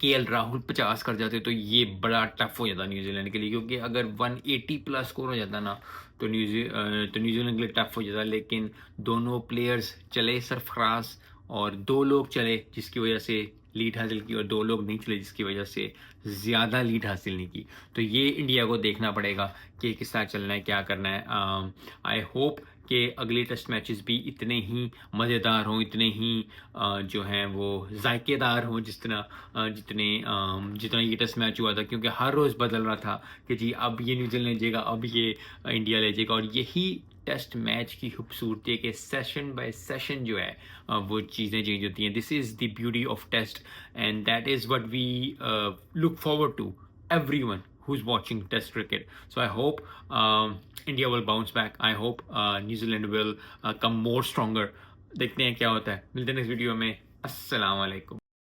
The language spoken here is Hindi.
केएल राहुल 50 कर जाते तो ये बड़ा टफ हो जाता न्यूजीलैंड के लिए, क्योंकि अगर 180 प्लस स्कोर हो जाता ना तो न्यूजीलैंड के लिए टफ हो जाता। लेकिन दोनों प्लेयर्स चले सरफराज, और दो लोग चले जिसकी वजह से लीड हासिल की, और दो लोग नहीं चले जिसकी वजह से ज़्यादा लीड हासिल नहीं की। तो ये इंडिया को देखना पड़ेगा कि किस तरह चलना है, क्या करना है। आई होप कि अगले टेस्ट मैचेस भी इतने ही मज़ेदार हों, इतने ही जो हैं वो जायकेदार हों जितना ये टेस्ट मैच हुआ था, क्योंकि हर रोज़ बदल रहा था कि जी अब ये न्यूजीलैंड ले जाएगा, अब ये इंडिया ले जाएगा। और यही टेस्ट मैच की खूबसूरती है कि सेशन बाय सेशन जो है वो चीज़ें चेंज होती हैं। This is the beauty of test, and that is what we look forward to, everyone who's watching Test cricket. So I hope India will bounce back. I hope New Zealand will come more stronger. देखते हैं क्या होता है। मिलते हैं नेक्स्ट वीडियो में। अस्सलाम वालेकुम।